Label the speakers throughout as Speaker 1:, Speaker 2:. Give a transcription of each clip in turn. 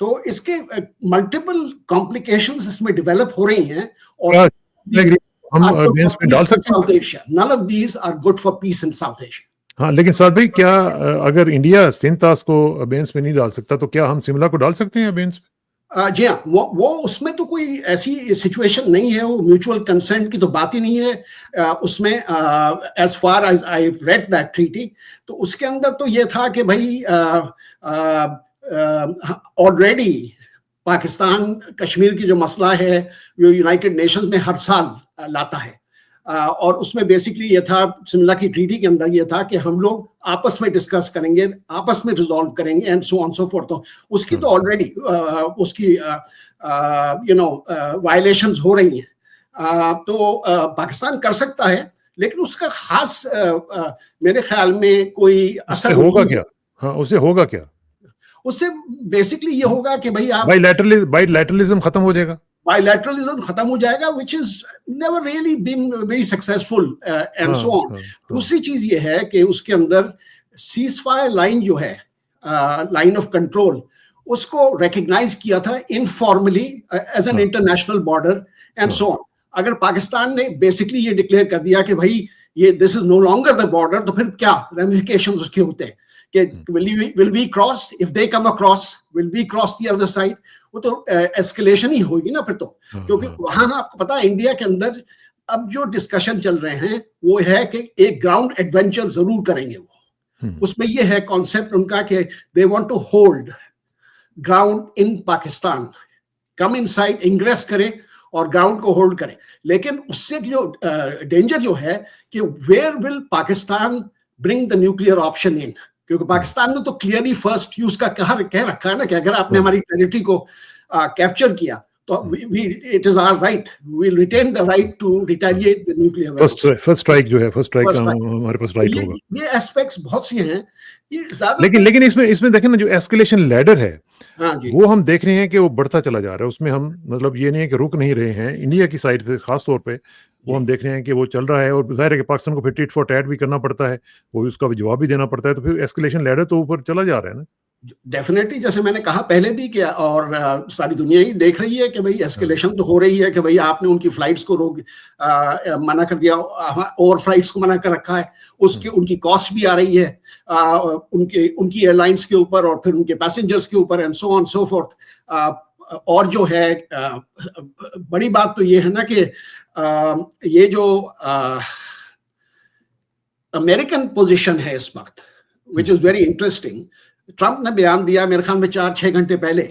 Speaker 1: تو اس کے multiple complications اس میں ڈیولپ ہو رہی ہیں اور
Speaker 2: ہم بینس میں ڈال سکتے ہیں.
Speaker 1: South Asia. None of these are good for peace in South Asia.
Speaker 2: ہاں لیکن سعد بھائی کیا اگر انڈیا سندھ طاس کو بینس میں نہیں ڈال سکتا تو کیا ہم شملہ کو ڈال سکتے ہیں بینس میں؟
Speaker 1: جی ہاں وہ اس میں تو کوئی ایسی سچویشن نہیں ہے, وہ میوچل کنسنٹ کی تو بات ہی نہیں ہے اس میں. As far as I read that treaty, تو اس کے اندر تو یہ تھا کہ بھائی آلریڈی پاکستان کشمیر کی جو مسئلہ ہے جو یونائٹڈ نیشنز میں ہر سال لاتا ہے, اور اس میں بیسکلی یہ تھا شملہ کی ٹریٹی کے اندر یہ تھا کہ ہم لوگ آپس میں ڈسکس کریں گے, آپس میں ریزالو کریں گے and so on so forth. اس کی تو آلریڈی اس کی وائلیشنز ہو رہی ہیں, تو پاکستان کر سکتا ہے لیکن اس کا خاص میرے خیال میں کوئی اثر
Speaker 2: ہوگا کیا؟ ہاں اسے ہوگا کیا؟
Speaker 1: اس سے بیسکلی یہ ہوگا کہ بھائی آپ
Speaker 2: بائی لیٹرلزم ختم ہو جائے گا,
Speaker 1: bilateralism ختم ہو جائے گا, which is never really been very successful and so on. دوسری چیز یہ ہے کہ اس کے اندر سیز فائر لائن جو ہے, لائن آف کنٹرول, اس کو ریکگنائز کیا تھا informally as an international border and so on. اگر پاکستان نے بیسکلی یہ ڈکلیئر کر دیا کہ بھائی یہ دس از نو لانگر دا بارڈر, تو پھر کیا ریمیفیکیشنز اس کے ہوتے ہیں کہ will we cross, if they come across, will we cross the other side. وہ تو ایسکلیشن ہی ہوگی نا پھر تو, کیونکہ وہاں آپ کو پتا انڈیا کے اندر اب جو ڈسکشن چل رہے ہیں وہ ہے کہ ایک گراؤنڈ ایڈونچر ضرور کریں گے. وہ اس میں یہ ہے کانسیپٹ ان کا کہ they want to hold ground in Pakistan, come inside, ingress کریں اور گراؤنڈ کو ہولڈ کریں. لیکن اس سے جو ڈینجر جو ہے کہ where will Pakistan bring the nuclear option in, کیونکہ پاکستان نے تو کلیئرلی فرسٹ یوز کا کہہ رکھا ہے نا کہ اگر آپ نے ہماری ٹیریٹری کو کیپچر کیا تو it is our right, we will retain the right to retaliate the nuclear.
Speaker 2: First strike جو ہے, فرسٹ اسٹرائک کا ہمارے پاس رائٹ ہوگا.
Speaker 1: یہ ایسپیکٹس بہت سی ہیں
Speaker 2: لیکن اس میں دیکھیں نا جو ایسکیلیشن لیڈر ہے وہ ہم دیکھ رہے ہیں کہ وہ بڑھتا چلا جا رہا ہے. اس میں ہم مطلب یہ نہیں ہے کہ رک نہیں رہے ہیں, انڈیا کی سائڈ پہ خاص طور پہ وہ ہم دیکھ رہے ہیں کہ وہ چل رہا ہے, اور ظاہر ہے کہ پاکستان کو پھر ٹیٹ فار ٹیٹ بھی کرنا پڑتا ہے, وہ اس کا بھی جواب بھی دینا پڑتا ہے, تو پھر ایسکیلیشن لیڈر تو اوپر چلا جا رہا ہے نا.
Speaker 1: ڈیفینیٹلی جیسے میں نے کہا پہلے بھی کہ اور ساری دنیا ہی دیکھ رہی ہے کہ بھئی ایسکیلیشن تو ہو رہی ہے کہ بھئی آپ نے ان کی فلائٹس کو منع کر دیا, اوور فلائٹس کو منع کر رکھا ہے, اس کی ان کی کاسٹ بھی آ رہی ہے ان کی ایئر لائنس کے اوپر اور پھر ان کے پیسنجرز کے اوپر and so on so forth. اور جو ہے بڑی بات تو یہ ہے نا کہ یہ جو امریکن پوزیشن ہے اس وقت which is very interesting. Trump نے بیان دیا میرے خیال میں 4-6 گھنٹے پہلے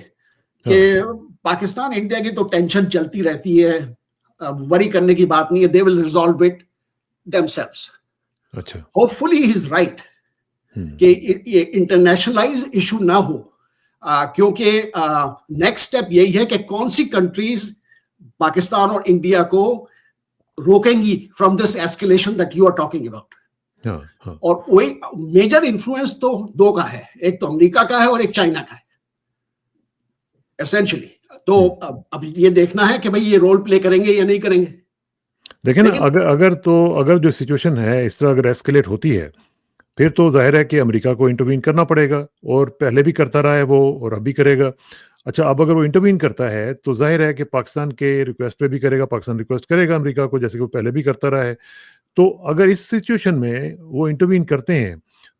Speaker 1: کہ پاکستان انڈیا کی تو ٹینشن چلتی رہتی ہے, وری کرنے کی بات نہیں ہے, they will resolve it themselves. Hopefully he is right کہ یہ انٹرنیشنلائز ایشو نہ ہو, کیونکہ نیکسٹ اسٹیپ یہی ہے کہ کون سی کنٹریز پاکستان اور انڈیا کو روکیں گی from this escalation that you are talking about. اور وہی میجر انفلوئنس تو دو کا ہے, ایک تو امریکہ کا ہے اور ایک چائنا کا ہے ایسینشلی. تو اب یہ دیکھنا ہے کہ بھئی یہ رول پلے کریں گے یا نہیں کریں گے.
Speaker 2: دیکھیں نا اگر جو سچویشن ہے اس طرح اگر ایسکیلیٹ ہوتی ہے پھر تو ظاہر ہے کہ امریکہ کو انٹروین کرنا پڑے گا, اور پہلے بھی کرتا رہا ہے وہ اور اب بھی کرے گا. اچھا اب اگر وہ انٹروین کرتا ہے تو ظاہر ہے کہ پاکستان کے ریکویسٹ پہ بھی کرے گا, پاکستان ریکویسٹ کرے گا امریکہ کو جیسے کہ وہ پہلے بھی کرتا رہا ہے. تو اگر اس سچویشن میں وہ انٹروین کرتے ہیں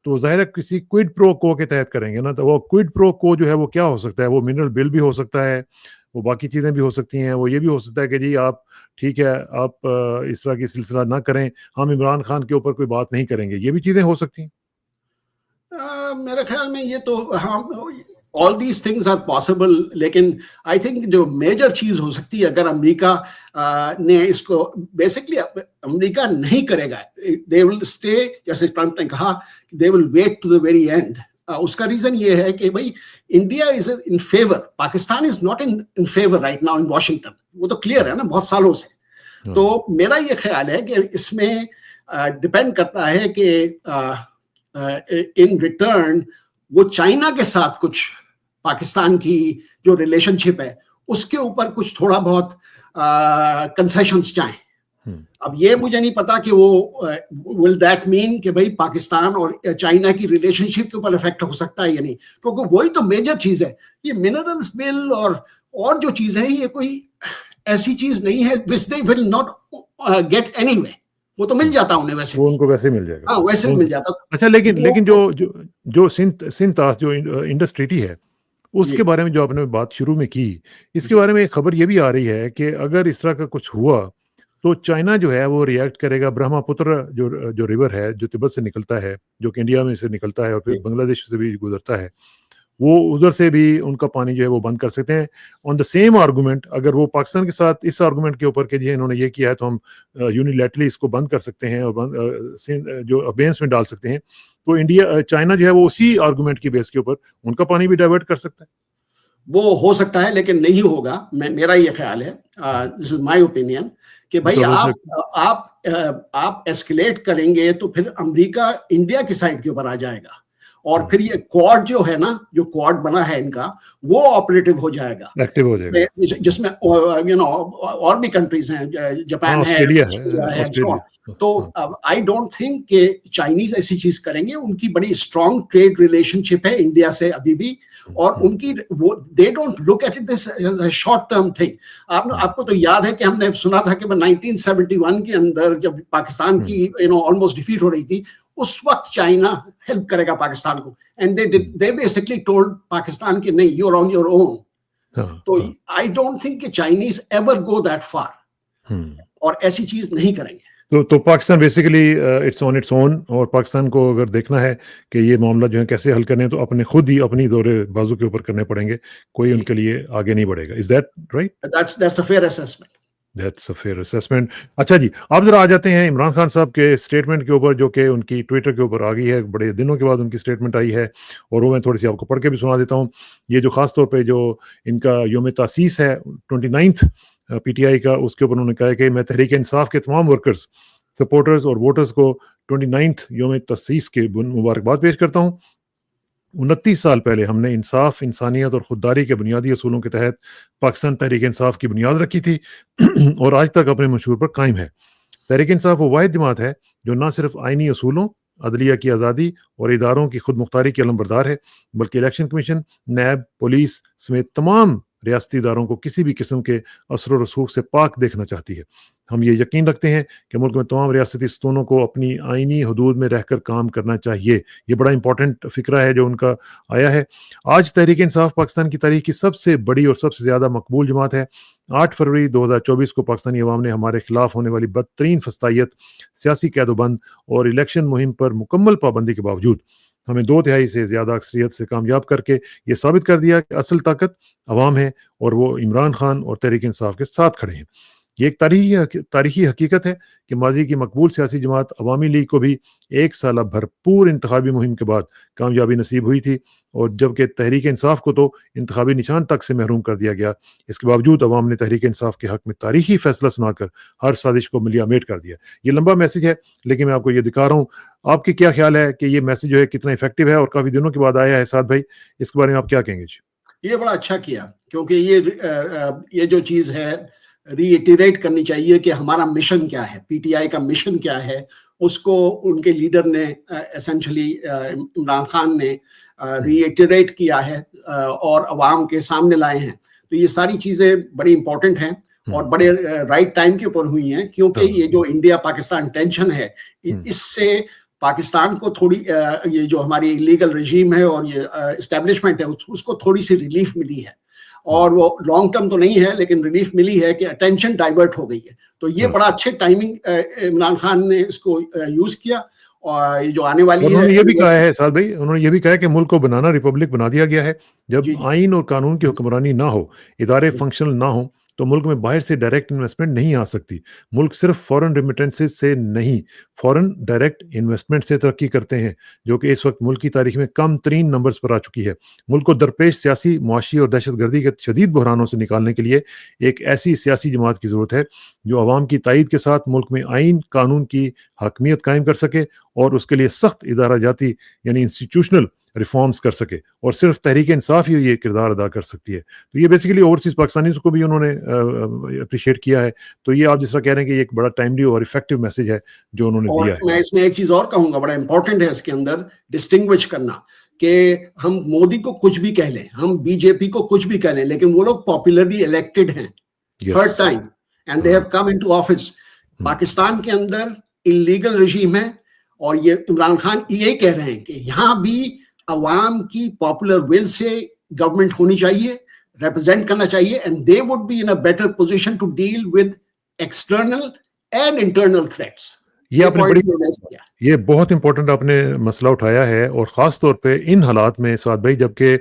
Speaker 2: تو ظاہر ہے کسی کوئڈ پرو کو کے تحت کریں گے نا, تو وہ کوئڈ پرو کو جو ہے وہ کیا ہو سکتا ہے, وہ منرل بل بھی ہو سکتا ہے, وہ باقی چیزیں بھی ہو سکتی ہیں, وہ یہ بھی ہو سکتا ہے کہ جی آپ ٹھیک ہے آپ اس طرح کی سلسلہ نہ کریں, ہم عمران خان کے اوپر کوئی بات نہیں کریں گے, یہ بھی چیزیں ہو سکتی ہیں.
Speaker 1: میرے خیال میں یہ تو all these things are possible, لیکن I think جو میجر چیز ہو سکتی ہے اگر امریکہ نے اس کو بیسکلی امریکہ نہیں کرے گا, they will stay جیسے ٹرمپ نے کہا they will wait to the very end. اس کا ریزن یہ ہے کہ بھائی India is in favour, Pakistan is not in favour right now in Washington, وہ تو کلیئر ہے نا بہت سالوں سے. تو میرا یہ خیال ہے کہ اس میں ڈپینڈ کرتا ہے کہ ان ریٹرن وہ چائنا کے ساتھ کچھ پاکستان کی جو ریلیشن شپ ہے اس کے اوپر کچھ تھوڑا بہت کنسیشنز چاہیں. اب یہ مجھے نہیں پتا کہ وہ ول دیٹ مین کہ بھائی پاکستان اور چائنا کی ریلیشن شپ کے اوپر افیکٹ ہو سکتا ہے یا نہیں, کیونکہ وہی تو میجر چیز ہے. یہ منرلس بل اور جو چیز ہے یہ کوئی ایسی چیز نہیں ہے which they will not get anyway. وہ تو مل جاتا انہیں ویسے,
Speaker 2: وہ ان کو ویسے مل جائے گا.
Speaker 1: ہاں ویسے مل جاتا.
Speaker 2: اچھا لیکن جو سنتاس جو انڈس ٹریٹی ہے اس کے بارے میں جو آپ نے بات شروع میں کی, اس کے بارے میں ایک خبر یہ بھی آ رہی ہے کہ اگر اس طرح کا کچھ ہوا تو چائنا جو ہے وہ ریئیکٹ کرے گا. برہما پتر جو ریور ہے جو تبت سے نکلتا ہے, جو کہ انڈیا میں سے نکلتا ہے اور پھر بنگلہ دیش سے بھی گزرتا ہے, وہ ادھر سے بھی ان کا پانی جو ہے وہ بند کر سکتے ہیں آن دا سیم آرگومنٹ. اگر وہ پاکستان کے ساتھ اس آرگومنٹ کے اوپر کہ جی انہوں نے یہ کیا ہے تو ہم یونیلیٹرلی اس کو بند کر سکتے ہیں اور جو ابینس میں ڈال سکتے ہیں, تو چائنا جو ہے وہ اسی آرگومنٹ کی بیس کے اوپر ان کا پانی بھی ڈائیورٹ کر سکتا ہے.
Speaker 1: وہ ہو سکتا ہے لیکن نہیں ہوگا. میرا یہ خیال ہے, دس از مائی اوپینین, کہ بھائی آپ ایسکلیٹ کریں گے تو پھر امریکہ انڈیا کی سائڈ کے اوپر آ جائے گا, اور پھر یہ کوڈ جو ہے نا, جو کوڈ بنا ہے ان کا, وہ آپریٹو ہو جائے گا, ایکٹیو ہو جائے گا, جس میں اور بھی کنٹریز ہیں, جاپان ہے, آسٹریلیا ہے. تو آئی ڈونٹ تھنک کہ چائنیز ایسی چیز کریں گے. ان کی بڑی اسٹرانگ ٹریڈ ریلیشن شپ ہے انڈیا سے ابھی بھی, اور ان کی they don't look at it this short term thing. آپ کو تو یاد ہے کہ ہم نے سنا تھا کہ 1971 کے اندر جب پاکستان کی آلموسٹ ڈیفیٹ ہو رہی تھی, اس وقت چائنا ہیلپ کرے گا پاکستان کو, and they basically told Pakistan کہ نہیں, you're on your own. تو I don't think کہ Chinese ever go that far, اور ایسی چیز نہیں کریں گے.
Speaker 2: تو Pakistan basically it's on its own, اور پاکستان کو اگر دیکھنا ہے کہ یہ معاملہ جو ہے کیسے حل کرنے ہیں تو خود ہی اپنی دورے بازو کے اوپر کرنے پڑیں گے, کوئی ان کے لیے آگے نہیں بڑھے گا. Is that right?
Speaker 1: That's a fair assessment.
Speaker 2: That's a fair assessment. اچھا جی, آپ ذرا آ جاتے ہیں عمران خان صاحب کے اسٹیٹمنٹ کے اوپر, جو کہ ان کی ٹویٹر کے اوپر آ گئی ہے. بڑے دنوں کے بعد ان کی اسٹیٹمنٹ آئی ہے, اور وہ میں تھوڑی سی آپ کو پڑھ کے بھی سنا دیتا ہوں. یہ جو خاص طور پہ جو ان کا یوم تاسیس ہے 29 پی ٹی آئی کا, اس کے اوپر انہوں نے کہا کہ میں تحریک انصاف کے تمام ورکرز, سپورٹرز اور ووٹرز کو 29 یوم تاسیس کے مبارکباد پیش کرتا ہوں. 29 سال پہلے ہم نے انصاف, انسانیت اور خودداری کے بنیادی اصولوں کے تحت پاکستان تحریک انصاف کی بنیاد رکھی تھی, اور آج تک اپنے منشور پر قائم ہے. تحریک انصاف وہ واحد جماعت ہے جو نہ صرف آئینی اصولوں, عدلیہ کی آزادی اور اداروں کی خود مختاری کی علمبردار ہے, بلکہ الیکشن کمیشن, نیب, پولیس سمیت تمام ریاستی اداروں کو کسی بھی قسم کے اثر و رسوخ سے پاک دیکھنا چاہتی ہے. ہم یہ یقین رکھتے ہیں کہ ملک میں تمام ریاستی ستونوں کو اپنی آئینی حدود میں رہ کر کام کرنا چاہیے. یہ بڑا امپورٹنٹ فکرہ ہے جو ان کا آیا ہے. آج تحریک انصاف پاکستان کی تاریخ کی سب سے بڑی اور سب سے زیادہ مقبول جماعت ہے. 8 فروری 2024 کو پاکستانی عوام نے ہمارے خلاف ہونے والی بدترین فسطائیت, سیاسی قید و بند اور الیکشن مہم پر مکمل پابندی کے باوجود ہمیں 2/3 سے زیادہ اکثریت سے کامیاب کر کے یہ ثابت کر دیا کہ اصل طاقت عوام ہے, اور وہ عمران خان اور تحریک انصاف کے ساتھ کھڑے ہیں. یہ ایک تاریخی حقیقت ہے کہ ماضی کی مقبول سیاسی جماعت عوامی لیگ کو بھی 1 سالہ بھرپور انتخابی مہم کے بعد کامیابی نصیب ہوئی تھی, اور جبکہ تحریک انصاف کو تو انتخابی نشان تک سے محروم کر دیا گیا. اس کے باوجود عوام نے تحریک انصاف کے حق میں تاریخی فیصلہ سنا کر ہر سازش کو ملیا میٹ کر دیا. یہ لمبا میسج ہے لیکن میں آپ کو یہ دکھا رہا ہوں. آپ کی کیا خیال ہے کہ یہ میسج جو ہے کتنا افیکٹو ہے, اور کافی دنوں کے بعد آیا ہے سعد بھائی, اس کے بارے میں آپ کیا کہیں گے؟
Speaker 1: یہ بڑا اچھا کیا, کیونکہ یہ جو چیز ہے ری ایٹریٹ کرنی چاہیے کہ ہمارا مشن کیا ہے, پی ٹی آئی کا مشن کیا ہے. اس کو ان کے لیڈر نے ایسنشلی عمران خان نے ری ایٹریٹ کیا ہے اور عوام کے سامنے لائے ہیں. تو یہ ساری چیزیں بڑی امپورٹنٹ ہیں اور بڑے رائٹ ٹائم کے اوپر ہوئی ہیں, کیونکہ یہ جو انڈیا پاکستان ٹینشن ہے, اس سے پاکستان کو تھوڑی, یہ جو ہماری لیگل رجیم ہے اور یہ اسٹیبلشمنٹ ہے, اس کو تھوڑی سی ریلیف ملی ہے. اور وہ لانگ ٹرم تو نہیں ہے لیکن ریلیف ملی ہے کہ اٹینشن ڈائیورٹ ہو گئی ہے. تو یہ بڑا اچھے ٹائمنگ عمران خان نے اس کو یوز کیا. اور یہ جو آنے والی ہے,
Speaker 2: انہوں نے یہ بھی کہا ہے سعد بھائی, انہوں نے یہ بھی کہا ہے کہ ملک کو بنانا ریپبلک بنا دیا گیا ہے. جب آئین اور قانون کی حکمرانی نہ ہو, ادارے فنکشنل نہ ہوں, تو ملک میں باہر سے ڈائریکٹ انویسٹمنٹ نہیں آ سکتی. ملک صرف فورن ریمیٹنسز سے نہیں, فورن ڈائریکٹ انویسٹمنٹ سے ترقی کرتے ہیں, جو کہ اس وقت ملک کی تاریخ میں کم ترین نمبرز پر آ چکی ہے. ملک کو درپیش سیاسی, معاشی اور دہشت گردی کے شدید بحرانوں سے نکالنے کے لیے ایک ایسی سیاسی جماعت کی ضرورت ہے جو عوام کی تائید کے ساتھ ملک میں آئین قانون کی حاکمیت قائم کر سکے, اور اس کے لیے سخت ادارہ جاتی یعنی انسٹیٹیوشنل ریفارمز کر سکے, اور صرف تحریک انصاف ہی یہ کردار ادا کر سکتی ہے. تو یہ بیسیکلی اوورسیز پاکستانیز کو بھی انہوں نے اپریشیٹ کیا ہے. تو یہ آپ جس طرح کہہ رہے ہیں کہ یہ ایک بڑا ٹائملی اور افیکٹو میسج ہے جو انہوں نے
Speaker 1: اور
Speaker 2: دیا ہے.
Speaker 1: میں اس میں ایک چیز اور کہوں گا, بڑا امپورٹنٹ ہے اس کے اندر ڈسٹنگوش کرنا کہ ہم مودی کو کچھ بھی کہہ لیں, ہم بی جے پی کو کچھ بھی کہہ لیں, لیکن وہ لوگ پاپولرلی الیکٹڈ ہیں third time and they have come into office. Pakistan کے اندر انلیگل رژیم ہے, اور یہ عمران خان یہ کہہ رہے ہیں کہ یہاں بھی عوام کی پاپولر ول سے گورنمنٹ ہونی چاہیے, ریپرزینٹ کرنا چاہیے, and they would be in a better position to deal with external and internal threats.
Speaker 2: یہ بہت امپورٹنٹ آپ نے مسئلہ اٹھایا ہے, اور خاص طور پہ ان حالات میں سعد بھائی, جبکہ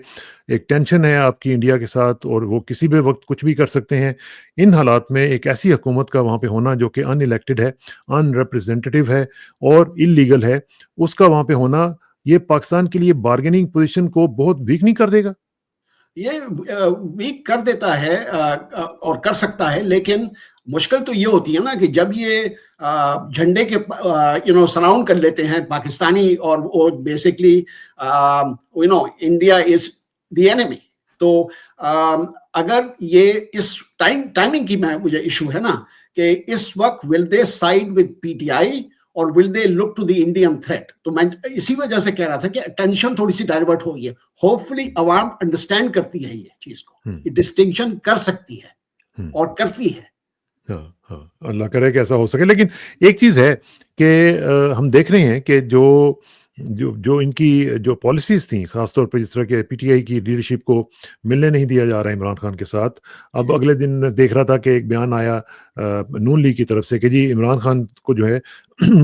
Speaker 2: ایک ٹینشن ہے آپ کی انڈیا کے ساتھ اور وہ کسی بھی وقت کچھ بھی کر سکتے ہیں. ان حالات میں ایک ایسی حکومت کا وہاں پہ ہونا جو کہ ان الیکٹڈ ہے, ان ریپرزینٹیو ہے اور انلیگل ہے, اس کا وہاں پہ ہونا یہ پاکستان کے لیے بارگیننگ پوزیشن کو بہت ویک نہیں کر دے گا؟
Speaker 1: یہ ویک کر دیتا ہے اور کر سکتا ہے, لیکن مشکل تو یہ ہوتی ہے نا کہ جب یہ جھنڈے کے سراؤنڈ کر لیتے ہیں پاکستانی, اور وہ basically India is the enemy. تو اگر یہ اس ٹائمنگ کی مجھے ایشو ہے نا کہ اس وقت will they side with P T I اور will they look to the Indian threat. تو میں اسی وجہ سے کہہ رہا تھا کہ اٹینشن تھوڑی سی ڈائیورٹ ہو گئی ہے. ہوپ فلی عوام انڈرسٹینڈ کرتی ہے یہ چیز کو, یہ ڈسٹنکشن کر سکتی ہے اور کرتی ہے.
Speaker 2: ہاں, اللہ کرے کہ ایسا ہو سکے. لیکن ایک چیز ہے کہ ہم دیکھ رہے ہیں کہ جو ان کی جو پالیسیز تھیں, خاص طور پہ جس طرح کہ پی ٹی آئی کی لیڈرشپ کو ملنے نہیں دیا جا رہا ہے عمران خان کے ساتھ. اب اگلے دن دیکھ رہا تھا کہ ایک بیان آیا نون لیگ کی طرف سے کہ جی عمران خان کو جو ہے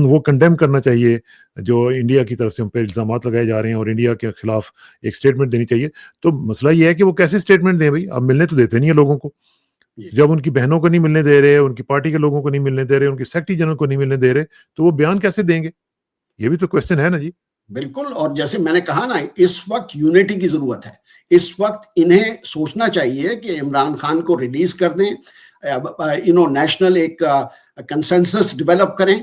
Speaker 2: وہ کنڈیم کرنا چاہیے جو انڈیا کی طرف سے ان پہ الزامات لگائے جا رہے ہیں, اور انڈیا کے خلاف ایک اسٹیٹمنٹ دینی چاہیے. تو مسئلہ یہ ہے کہ وہ کیسے اسٹیٹمنٹ دیں بھائی؟ اب ملنے تو دیتے نہیں ہیں لوگوں کو. جب ان کی بہنوں کو نہیں ملنے دے رہے, ان کی پارٹی کے لوگوں کو نہیں ملنے دے رہے, ان کی سیکرٹری جنرل کو نہیں ملنے دے رہے, تو وہ بیان کیسے دیں گے؟ یہ بھی تو کوشچن ہے نا جی. بالکل.
Speaker 1: اور جیسے میں نے کہا نا, اس وقت یونٹی کی ضرورت ہے. اس وقت انہیں سوچنا چاہیے کہ عمران خان کو ریلیز کر دیں, نیشنل ایک کنسنسس ڈیولپ کریں.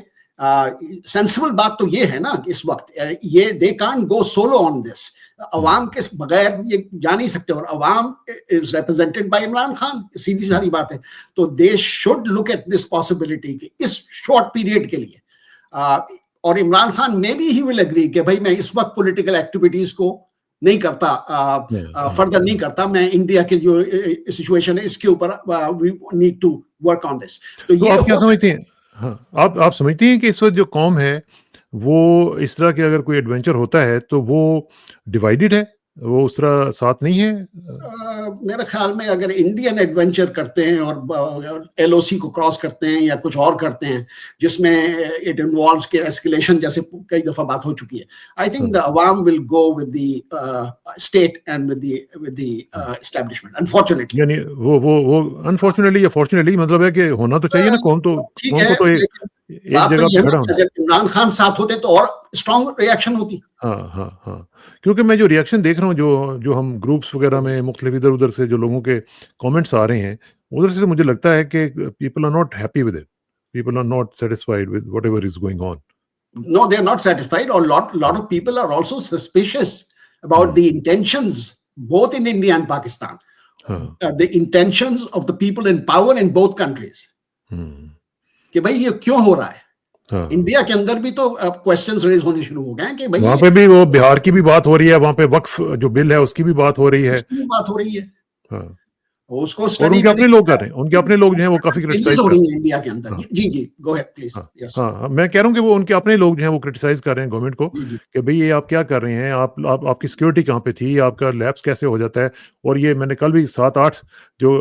Speaker 1: سینسبل بات تو یہ ہے نا کہ اس وقت یہ دے کانٹ گو سولو آن دس. عوام کے بغیر یہ جا نہیں سکتے, اور عوام is represented by Imran Khan, سیدھی ساری بات ہے. تو they should look at this possibility کہ اس شارٹ پیریڈ کے لیے, اور عمران خان میں بھی ہی ول اگری کہ بھائی میں اس وقت پولیٹیکل ایکٹیویٹیز کو نہیں کرتا, فردر نہیں کرتا, میں انڈیا کے جو سچویشن ہے اس کے اوپر we need to work on this. تو یہ
Speaker 2: آپ کیا سمجھتے ہیں؟ ہاں, آپ سمجھتے ہیں کہ اس وقت جو قوم ہے وہ اس طرح کے اگر کوئی ایڈونچر ہوتا ہے تو وہ ڈیوائیڈڈ ہے, وہ اس طرح ساتھ نہیں ہے؟
Speaker 1: میرے خیال میں اگر انڈین ایڈونچر کرتے ہیں اور ایل او سی کو کراس کرتے ہیں یا کچھ اور کرتے ہیں جس میں اٹ انوالوز کے ایسکیلیشن جیسے کئی دفعہ بات ہو چکی ہے, آئی تھنک دا عوام will go with the state and with the establishment. Unfortunately,
Speaker 2: یعنی وہ انفارچونیٹلی یا فارچونیٹلی مطلب ہے کہ ہونا تو چاہیے نا, قوم تو ایک جگہ پہ کھڑا ہونا.
Speaker 1: اگر عمران خان ساتھ ہوتے تو اور اسٹرانگ ریئیکشن ہوتی.
Speaker 2: ہاں, کیونکہ میں جو ریئیکشن دیکھ رہا ہوں, جو ہم گروپس وغیرہ میں مختلف ادھر ادھر سے جو لوگوں کے کامنٹس آ رہے ہیں, ادھر سے مجھے لگتا ہے کہ people are not happy with it, people are not satisfied with whatever is going on.
Speaker 1: No, they are not satisfied, or lot of people are also suspicious about the intentions both in India and Pakistan. The intentions of the people in power in both countries. کہ بھائی یہ کیوں ہو رہا ہے؟ India کے اندر بھی تو questions raise ہونے شروع ہو گئے ہیں کہ
Speaker 2: وہاں پہ بھی وہ بہار کی بھی بات ہو رہی ہے, وہاں پہ وقف جو بل ہے اس کی بھی بات ہو رہی ہے,
Speaker 1: بات ہو رہی ہے. اس کو
Speaker 2: اور ان کے اپنے لوگ کر رہے ہیں, ان کے اپنے لوگ جو ہیں وہ کافی کرٹیسائز کر رہے ہیں
Speaker 1: انڈیا کے اندر. جی گو اہیڈ پلیز.
Speaker 2: ہاں, میں کہہ رہا ہوں کہ وہ ان کے اپنے لوگ جو ہیں وہ کرٹیسائز کر رہے ہیں گورنمنٹ کو کہ بھئی یہ آپ کیا کر رہے ہیں, آپ کی سیکورٹی کہاں پہ تھی, آپ کا لیپس کیسے ہو جاتا ہے. اور یہ میں نے کل بھی 7-8 جو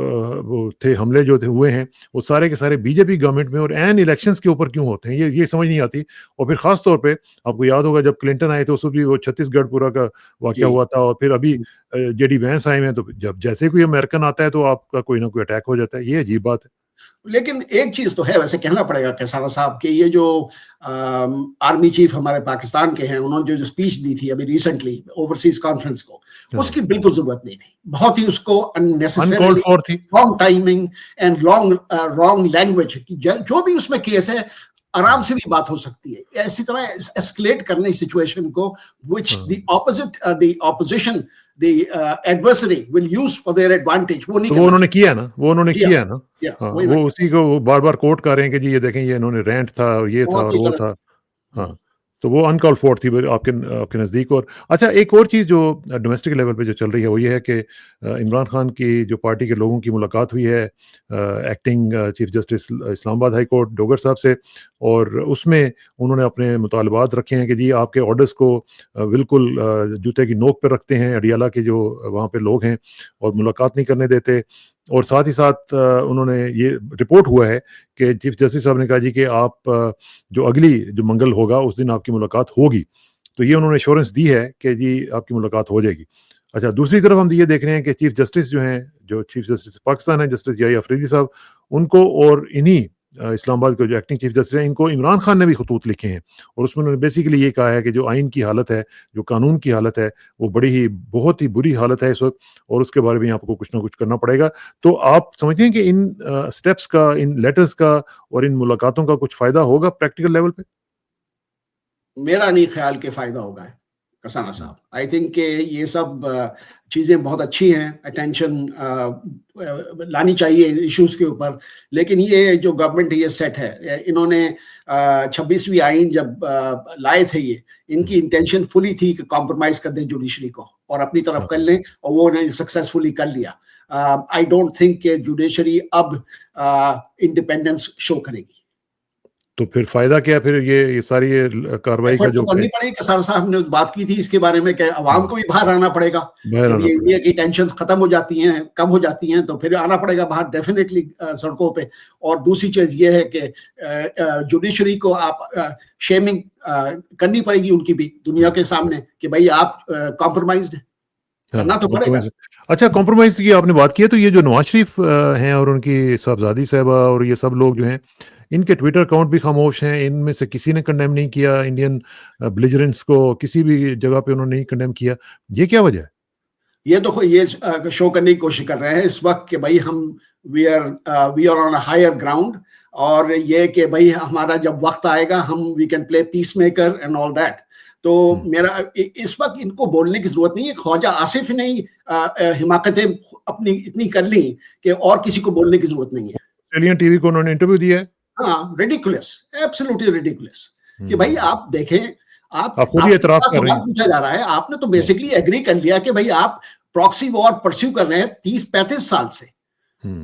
Speaker 2: وہ تھے حملے جو ہوئے ہیں وہ سارے کے سارے بی جے پی گورنمنٹ میں اور این الیکشنز کے اوپر کیوں ہوتے ہیں, یہ سمجھ نہیں آتی. اور پھر خاص طور پہ آپ کو یاد ہوگا جب کلنٹن آئے تھے اس وقت بھی وہ چھتیس گڑھ پورا کا واقعہ ہوا تھا, اور پھر ابھی جے ڈی وینس آئے ہیں, تو جب جیسے کوئی امریکن آتا ہے تو آپ کا کوئی نہ کوئی اٹیک ہو جاتا ہے. یہ عجیب بات ہے.
Speaker 1: لیکن ایک چیز تو ہے, ویسے کہنا پڑے گا کیسارا صاحب کہ یہ جو آرمی چیف ہمارے پاکستان کے ہیں, انہوں نے جو اسپیچ دی تھی ابھی ریسنٹلی اوورسیز کانفرنس کو, اس کی بالکل ضرورت نہیں تھی. بہت ہی اس کو wrong timing and wrong language, جو بھی اس میں کیس ہے آرام سے بھی بات ہو سکتی ہے. اسی طرح ایسکلیٹ کرنے سچویشن کو which the opposition the adversary will use for their advantage. وہ نہیں
Speaker 2: تو وہ انہوں نے کیا نا, وہ انہوں نے کیا نا. ہاں,
Speaker 1: وہی
Speaker 2: وہ اسی کو وہ بار بار کوٹ کر رہے ہیں کہ جی یہ دیکھیں یہ انہوں نے رینٹ تھا اور یہ تھا اور وہ تھا. ہاں, تو وہ ان کال فور تھی آپ کے نزدیک. اور اچھا ایک اور چیز جو ڈومیسٹک لیول پہ جو چل رہی ہے وہ یہ ہے کہ عمران خان کی جو پارٹی کے لوگوں کی ملاقات ہوئی ہے ایکٹنگ چیف جسٹس اسلام آباد ہائی کورٹ ڈوگر صاحب سے, اور اس میں انہوں نے اپنے مطالبات رکھے ہیں کہ جی آپ کے آرڈرز کو بالکل جوتے کی نوک پہ رکھتے ہیں اڈیالہ کے جو وہاں پہ لوگ ہیں, اور ملاقات نہیں کرنے دیتے. اور ساتھ ہی ساتھ انہوں نے یہ رپورٹ ہوا ہے کہ چیف جسٹس صاحب نے کہا جی کہ آپ جو اگلی جو منگل ہوگا اس دن آپ کی ملاقات ہوگی. تو یہ انہوں نے ایشورنس دی ہے کہ جی آپ کی ملاقات ہو جائے گی. اچھا دوسری طرف ہم یہ دیکھ رہے ہیں کہ چیف جسٹس جو ہیں, جو چیف جسٹس پاکستان ہیں جسٹس یحییٰ افریدی صاحب, ان کو اور انہی اسلام آباد کے جو ایکٹنگ چیف جسٹس ہیں ان کو عمران خان نے بھی خطوط لکھے ہیں, اور اس میں انہوں نے بیسیکلی یہ کہا ہے کہ جو آئین کی حالت ہے, جو قانون کی حالت ہے, وہ بہت ہی بری حالت ہے اس وقت, اور اس کے بارے میں آپ کو کچھ نہ کچھ کرنا پڑے گا. تو آپ سمجھتے ہیں کہ ان سٹیپس کا, ان لیٹرز کا اور ان ملاقاتوں کا کچھ فائدہ ہوگا پریکٹیکل لیول پہ؟
Speaker 1: میرا نہیں خیال کہ فائدہ ہوگا کسانہ صاحب. آئی تھنک کہ یہ سب چیزیں بہت اچھی ہیں, اٹینشن لانی چاہیے ایشوز کے اوپر, لیکن یہ جو گورنمنٹ یہ سیٹ ہے, انہوں نے 26ویں آئین جب لائے تھے یہ, ان کی انٹینشن فلی تھی کہ کمپرومائز کر دیں جوڈیشری کو اور اپنی طرف کر لیں, اور وہ انہوں نے سکسیسفلی کر لیا. آئی ڈونٹ تھنک کہ جوڈیشری اب انڈیپینڈنس شو کرے گی. تو
Speaker 2: پھر فائدہ کیا پھر یہ ساری کاروائی کا جو
Speaker 1: کرنی پڑے گی. کسان صاحب نے بات کی تھی اس کے بارے میں کہ عوام کو بھی باہر آنا پڑے گا, جب یہ انڈیا کی ٹینشن ختم ہو جاتی ہیں, کم ہو جاتی ہیں, تو پھر آنا پڑے گا باہر ڈیفینیٹلی سڑکوں پہ. اور دوسری چیز یہ ہے کہ جوڈیشری کو آپ شیمنگ کرنی پڑے گی ان کی بھی دنیا کے سامنے کہ بھائی آپ کمپرومائزڈ ہیں, کرنا تو پڑے گا.
Speaker 2: اچھا کمپرومائز کی آپ نے بات کی ہے, تو یہ جو نواز شریف ہیں اور ان کی صاحبزادی صاحبہ اور یہ سب لوگ جو ہیں, ان کے ٹویٹر اکاؤنٹ بھی خاموش ہیں. ان میں سے کسی نے کنڈیم نہیں کیا انڈین بلیجرنٹس کو, کسی بھی جگہ پہ انہوں نے نہیں کنڈیم کیا. یہ کیا وجہ ہے؟
Speaker 1: یہ تو یہ شو کرنے کی کوشش کر رہے ہیں اس وقت کہ بھائی ہم we are on a higher ground, اور یہ کہ بھائی ہمارا جب وقت آئے گا ہم we can play peacemaker and all that. تو میرا اس وقت ان کو بولنے کی ضرورت نہیں ہے. خواجہ آصف نے حماقتیں اپنی اتنی کر لی کہ اور کسی کو بولنے کی ضرورت نہیں ہے.
Speaker 2: آسٹریلین ٹی وی کو انہوں نے انٹرویو دیا ہے.
Speaker 1: ہاں, ریڈیکولس, ایبسولوٹلی ریڈیکولس کہ بھائی آپ دیکھیں, آپ
Speaker 2: خود ہی اعتراف کر رہے ہیں.
Speaker 1: پوچھا جا رہا ہے, آپ نے تو بیسکلی ایگری کر لیا کہ بھائی آپ پراکسی وار پرسیو کر رہے ہیں 30-35 سال سے,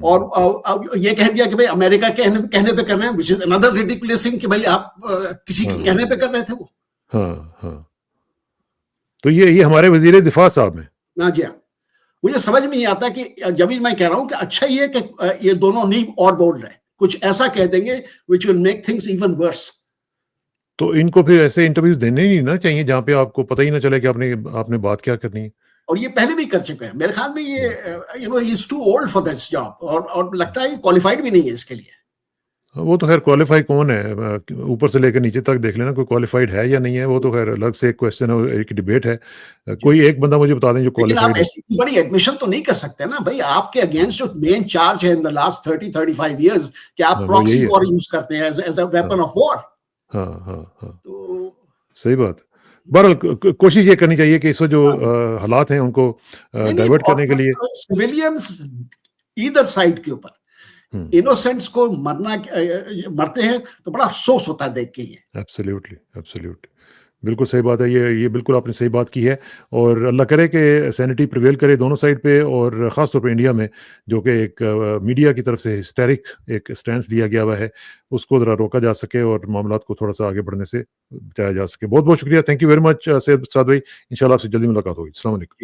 Speaker 1: اور یہ کہہ دیا کہ بھائی امریکہ کہنے پہ کر رہے ہیں, which is another ridiculous thing کہ بھائی آپ کسی کے کہنے پہ کر رہے تھے وہ.
Speaker 2: ہاں, تو یہ ہمارے وزیر دفاع صاحب ہیں.
Speaker 1: ہاں جی ہاں, مجھے سمجھ میں نہیں آتا کہ جب میں کہہ رہا ہوں کہ اچھا یہ کہ یہ دونوں نہیں اور بول رہے ہیں, کچھ ایسا کہہ دیں گے which will make things even worse.
Speaker 2: تو ان کو پھر ایسے انٹرویوز دینے نہیں نا چاہیے جہاں پہ آپ کو پتہ ہی نہ چلے کہ آپ نے بات کیا کرنی ہے.
Speaker 1: اور یہ پہلے بھی کر چکے ہیں میرے خیال میں. یہ he is too old for this job, اور لگتا ہے یہ کوالیفائڈ بھی نہیں ہے اس کے لیے.
Speaker 2: وہ تو خیر کوالیفائی کون ہے, اوپر سے لے کر نیچے تک دیکھ لینا کوئی کوالیفائڈ ہے یا نہیں ہے, وہ تو خیر الگ سے ایک کویسچن ہے, ایک ڈیبیٹ ہے. کوئی ایک بندہ مجھے بتا دیں جو کوالیفائڈ ہے.
Speaker 1: لیکن آپ ایسی بڑی ایڈمیشن تو نہیں کر سکتے نا بھائی, آپ کے اگینسٹ جو مین چارج ہے ان the last 30-35 years کہ آپ پراکسی وار یوز کرتے ہیں as a weapon of war.
Speaker 2: ہاں, صحیح بات. بہرحال کوشش یہ کرنی چاہیے کہ اس وقت جو حالات ہیں ان کو ڈائیورٹ کرنے کے لیے
Speaker 1: سویلینز ایدر سائڈ کے اوپر انوسینٹس کو مرتے ہیں تو بڑا افسوس ہوتا ہے دیکھ کے. یہ
Speaker 2: ایبسلیوٹلی بالکل صحیح بات ہے. یہ بالکل آپ نے صحیح بات کی ہے, اور اللہ کرے کہ سینٹی پریویل کرے دونوں سائڈ پہ, اور خاص طور پہ انڈیا میں جو کہ ایک میڈیا کی طرف سے ہسٹیرک ایک سٹینس لیا گیا ہوا ہے, اس کو ذرا روکا جا سکے اور معاملات کو تھوڑا سا آگے بڑھنے سے بچایا جا سکے. بہت شکریہ, تھینک یو ویری مچ سید سعد بھائی. انشاءاللہ آپ سے جلدی ملاقات ہوگی. السلام علیکم.